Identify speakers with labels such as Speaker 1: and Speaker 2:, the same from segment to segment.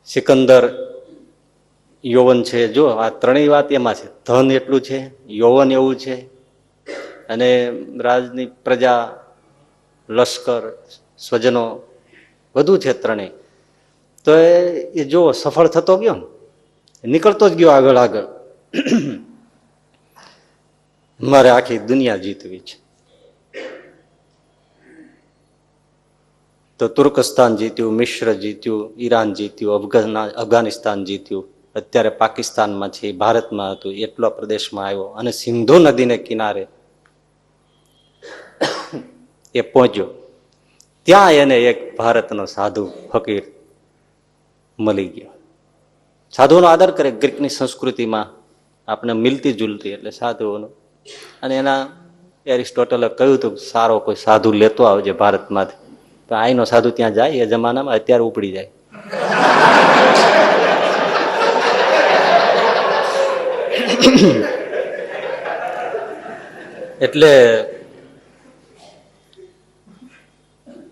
Speaker 1: સિકંદર યૌવન છે. જો આ ત્રણેય વાત એમાં છે. ધન એટલું છે, યૌવન એવું છે, અને રાજની પ્રજા, લશ્કર, સ્વજનો બધું છે ત્રણેય. તો એ જો સફળ થતો ગયો ને, નીકળતો જ ગયો આગળ આગળ. મારે આખી દુનિયા જીતવી છે. તો તુર્કસ્તાન જીત્યું, મિશ્ર જીત્યું, ઈરાન જીત્યું, અફઘાનિસ્તાન જીત્યું, અત્યારે પાકિસ્તાનમાં છે, ભારતમાં હતું, એટલો પ્રદેશમાં આવ્યો અને સિંધુ નદીને કિનારે એ પહોંચ્યો. ત્યાં એને એક ભારતનો સાધુ ફકીર મળી ગયો. સાધુનો આદર કરે ગ્રીકની સંસ્કૃતિમાં, આપણે મિલતી જુલતી એટલે સાધુઓનો. અને એના એરિસ્ટોટલે કહ્યું હતું સારો કોઈ સાધુ લેતો આવજે ભારતમાંથી. તો આઈનો સાધુ ત્યાં જાય એ જમાનામાં, અત્યારે ઉપડી જાય. એટલે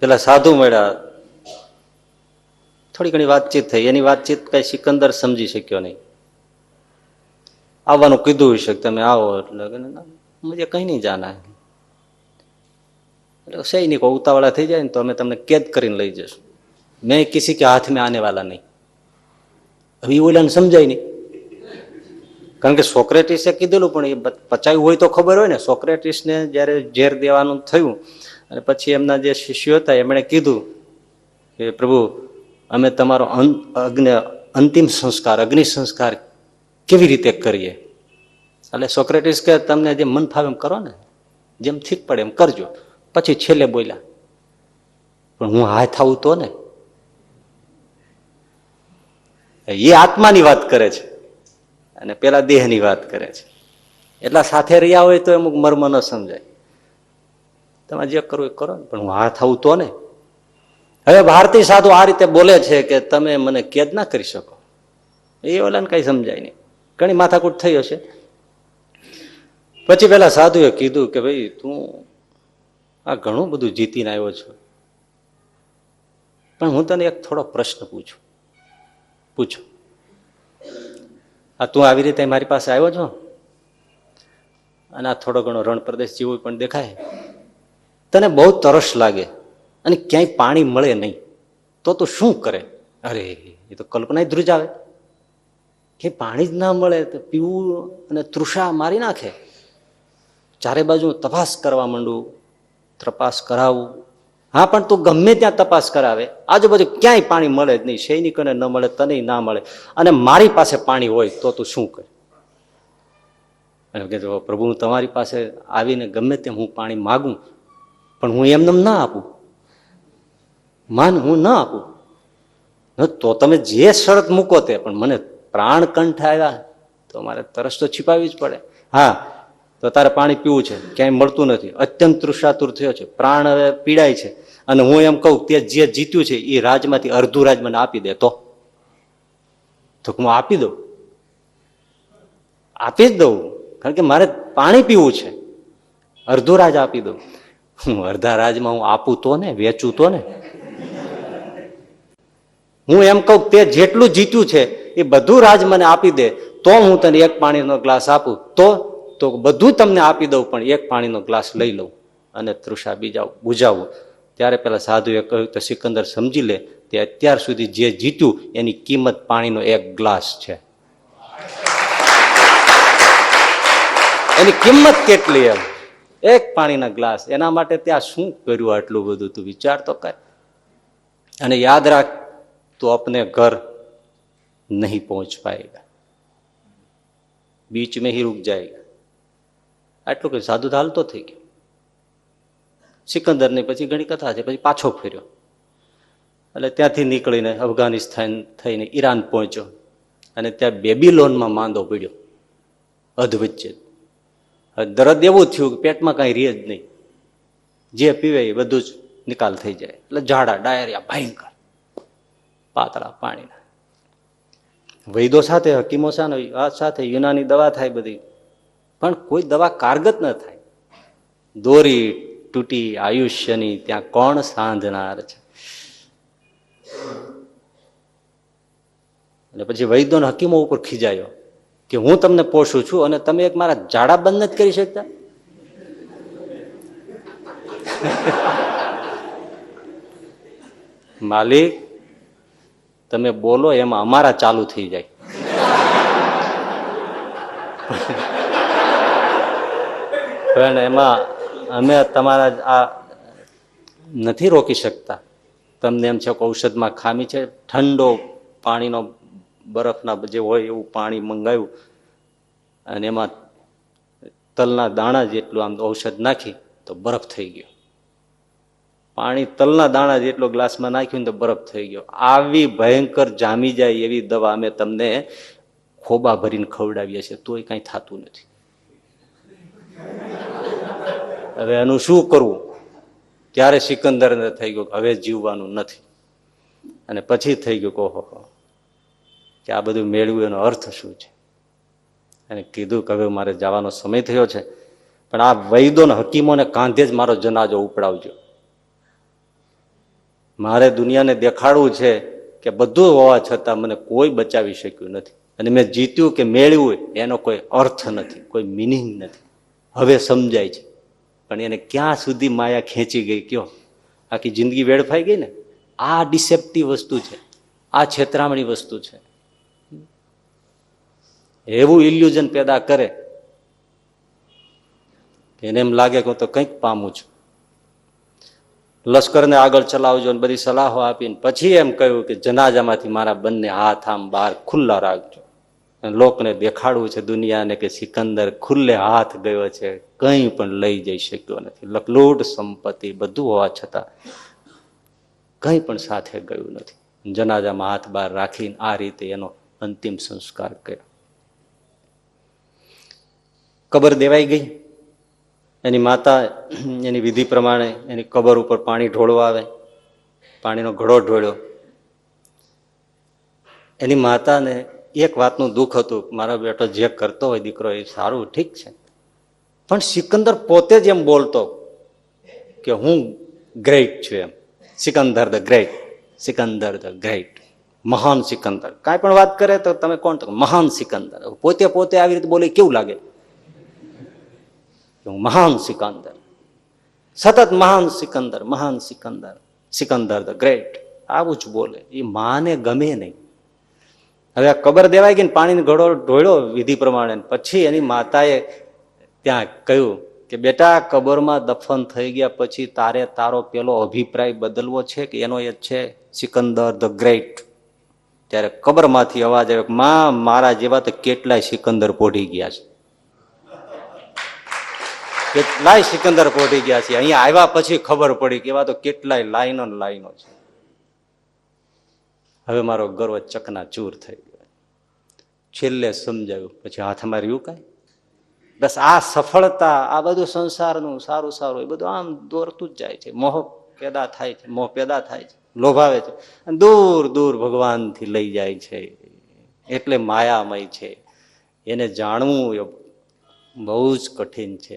Speaker 1: પેલા સાધુ મળ્યા, થોડી ઘણી વાતચીત થઈ. એની વાતચીત કઈ સિકંદર સમજી શક્યો નહીં. આવવાનું કીધું હશે, તમે આવો. એટલે મુझे કઈ નહીં જાના. એટલે સૈનિકો ઉતાવળા થઈ જાય ને તો અમે તમને કેદ કરીને લઈ જશું. મેં કિસી કે હાથ મેં આને વાલા નહીં. હવે એ ઓલાને સમજાય નહીં, કારણ કે સોક્રેટિસે કીધેલું, પણ એ પચાવ્યું હોય તો ખબર હોય ને. સોક્રેટિસને જયારે ઝેર દેવાનું થયું અને પછી એમના જે શિષ્યો હતા એમણે કીધું કે પ્રભુ, અમે તમારો અંતિમ સંસ્કાર, અગ્નિ સંસ્કાર કેવી રીતે કરીએ? એટલે સોક્રેટિસ કે તમને જે મન ફાવે એમ કરો ને, જેમ ઠીક પડે એમ કરજો. પછી છેલ્લે બોલ્યા, પણ હું હાથ આવું તો ને. એ આત્માની વાત કરે છે અને પેલા દેહની વાત કરે છે. એટલા સાથે રહ્યા હોય તો અમુક મર્મ ન સમજાય. તમે જે કરવું એ કરો ને, પણ હું હાથ આવું તો ને. હવે ભારતીય સાધુ આ રીતે બોલે છે કે તમે મને કેદ ના કરી શકો. એ ઓલાને કઈ સમજાય નહીં. ઘણી માથાકૂટ થઈ હશે. પછી પેલા સાધુએ કીધું કે ભાઈ, તું આ ઘણું બધું જીતીને આવ્યો છો, પણ હું તને એક થોડો પ્રશ્ન પૂછો. આ તું આવી રીતે મારી પાસે આવ્યો છો અને આ થોડો ઘણો રણ પ્રદેશ જેવો પણ દેખાય, તને બહુ તરસ લાગે અને ક્યાંય પાણી મળે નહીં, તો તું શું કરે? અરે એ તો કલ્પના જ ધ્રુજાવે. કે પાણી જ ના મળે તો પીવું અને તૃષા મારી નાખે. ચારે બાજુ તપાસ કરવા માંડું, તપાસ કરાવું. હા, પણ તું ગમે ત્યાં તપાસ કરાવે, આજુબાજુ ક્યાંય પાણી મળે જ નહીં. સૈનિકોને ન મળે, તને ના મળે, અને મારી પાસે પાણી હોય તો તું શું કરે? અને કે પ્રભુ, હું તમારી પાસે આવીને ગમે તેમ હું પાણી માગું, પણ હું એમને ના આપું. હું ના આપું તો તમે જે શરત મૂકો તે, પણ મને પ્રાણ કંઠ આવ્યા તો મારે તરસ તો છીપાવી જ પડે. હા, તો તારે પાણી પીવું છે, ક્યાંય મળતું નથી, અત્યંત તૃષાતુર થયો છે, પ્રાણ હવે પીડાય છે, અને હું એમ કહું તે જે જીત્યું છે એ રાજમાંથી અડધું રાજ મને આપી દે તો હું આપી દઉં, આપી જ દઉં, કારણ કે મારે પાણી પીવું છે. અડધું રાજ આપી દઉં. હું અડધા રાજમાં હું આપું તો ને, વેચું તો ને. હું એમ કહું તે જેટલું જીત્યું છે એ બધું રાજ મને આપી દે તો હું તને એક પાણીનો ગ્લાસ આપું, તો બધું તમને આપી દઉં, પણ એક પાણીનો ગ્લાસ લઈ લઉં અને તૃષા બુજાવું. ત્યારે પેલા સાધુએ કહ્યું તો સિકંદર સમજી લે, તે અત્યાર સુધી જે જીત્યું એની કિંમત પાણીનો એક ગ્લાસ છે. એની કિંમત કેટલી? એમ એક પાણીના ગ્લાસ. એના માટે ત્યાં શું કર્યું આટલું બધું? તું વિચાર તો કર. અને યાદ રાખ, તો अपने घर नहीं पहुंच पाएगा, बीच में ही रुक जाएगा. આટલું કે સાધુ હાલતો થઈ ગયો. સિકંદર ની પછી ઘણી કથા છે. પછી પાછો ફર્યો એટલે ત્યાંથી નીકળીને અફઘાનિસ્તાન થઈને ઈરાન પહોંચ્યો અને ત્યાં બેબીલોનમાં માંદો પડ્યો. અધવચ્ચે દરદ એવું થયું કે પેટમાં કઈ રહે જ નહીં, જે પીવે એ બધું જ નિકાલ થઈ જાય. એટલે ઝાડા, ડાયરિયા ભયંકર, પાતળા પાણીના. વૈદો સાથે, હકીમો સાથે યુનાની દવા થાય બધી, પણ કોઈ દવા કારગત ન થાય. દોરી તૂટી આયુષ્યની ત્યાં કોણ સાંધનાર છે? અને પછી વૈદ્યોના હકીમો ઉપર ખીજાયો કે હું તમને પોષું છું અને તમે એક મારા જાડા બંધ નથી કરી શકતા. માલિક, તમે બોલો એમાં અમારા ચાલુ થઈ જાય. પણ એમાં અમે તમારા આ નથી રોકી શકતા. તમને એમ છે કે ઔષધમાં ખામી છે. ઠંડો પાણીનો બરફના જે હોય એવું પાણી મંગાવ્યું અને એમાં તલના દાણા જેટલું આમ ઔષધ નાખી તો બરફ થઈ ગયો. પાણી તલના દાણા જેટલો ગ્લાસમાં નાખ્યું ને તો બરફ થઈ ગયો. આવી ભયંકર જામી જાય એવી દવા અમે તમને ખોબા ભરીને ખવડાવીએ છીએ, તોય કઈ થતું નથી. હવે એનું શું કરવું? ત્યારે સિકંદરને થઈ ગયું હવે જીવવાનું નથી. અને પછી થઈ ગયું ઓહો કે આ બધું મેળવ્યું એનો અર્થ શું છે. અને કીધું કે હવે મારે જવાનો સમય થયો છે, પણ આ વૈદોને હકીમોને કાંધે જ મારો જનાજો ઉપડાવજો. મારે દુનિયાને દેખાડવું છે કે બધું હોવા છતાં મને કોઈ બચાવી શક્યું નથી. અને મેં જીત્યું કે મેળવ્યું એનો કોઈ અર્થ નથી, કોઈ મિનિંગ નથી. હવે સમજાય છે. પણ એને ક્યાં સુધી માયા ખેંચી ગઈ કયો? આખી જિંદગી વેડફાઈ ગઈ ને. આ ડિસેપ્ટિવ વસ્તુ છે, આ છેતરામણી વસ્તુ છે. એવું ઇલ્યુઝન પેદા કરે એને એમ લાગે કે હું તો કંઈક પામું છું. લશ્કરને આગળ ચલાવજો ને બધી સલાહો આપીને પછી એમ કહ્યું કે જનાજામાંથી મારા બંને હાથ આમ બહાર ખુલ્લા રાખજો. લોકોને દેખાડવું છે દુનિયાને કે સિકંદર ખુલ્લે હાથ ગયો છે, કંઈ પણ લઈ જઈ શક્યો નથી. લકલૂટ સંપત્તિ બધું હોવા છતાં કંઈ પણ સાથે ગયું નથી. જનાજામાં હાથ બહાર રાખીને આ રીતે એનો અંતિમ સંસ્કાર કર્યો. કબર દેવાઈ ગઈ. એની માતા એની વિધિ પ્રમાણે એની કબર ઉપર પાણી ઢોળવા આવે. પાણીનો ઘડો ઢોળ્યો. એની માતાને એક વાતનું દુઃખ હતું, મારો બેટો જે કરતો હોય દીકરો એ સારું ઠીક છે, પણ સિકંદર પોતે જ એમ બોલતો કે હું ગ્રેટ છું એમ. Sikandar the great, Sikandar the great, મહાન સિકંદર. કાંઈ પણ વાત કરે તો તમે કોણ? તો મહાન સિકંદર. પોતે પોતે આવી રીતે બોલે કેવું લાગે? મહાન સિકંદર, સતત મહાન સિકંદર, મહાન સિકંદર, સિકંદર ધ ગ્રેટ, આવું જ બોલે. એ માને ગમે નહીં. હવે આ કબર દેવાઈ ગઈ ને પાણીનો ઘડો ઢોળ્યો વિધિ પ્રમાણે. પછી એની માતાએ ત્યાં કહ્યું કે બેટા, કબરમાં દફન થઈ ગયા પછી તારે તારો પેલો અભિપ્રાય બદલવો છે કે એનો એ છે સિકંદર ધ ગ્રેટ. ત્યારે કબરમાંથી અવાજ આવ્યો, માં મારા જેવા તો કેટલાય સિકંદર પોઢી ગયા છે, કેટલાય સિકંદર પોઢી ગયા છે. અહીંયા આવ્યા પછી ખબર પડી કે એવા તો કેટલાય લાઈનો લાઈનો છે. હવે મારો ગર્વ ચકનાચૂર થઈ ગયો. છેલ્લે સમજાયું, પછી હાથમાં રહ્યું કાંઈ. બસ આ સફળતા, આ બધું સંસારનું સારું સારું એ બધું આમ દોરતું જ જાય છે. મોહ પેદા થાય છે, મોહ પેદા થાય છે, લોભાવે છે, અને દૂર દૂર ભગવાનથી લઈ જાય છે. એટલે માયામય છે. એને જાણવું એ બહુ જ કઠિન છે.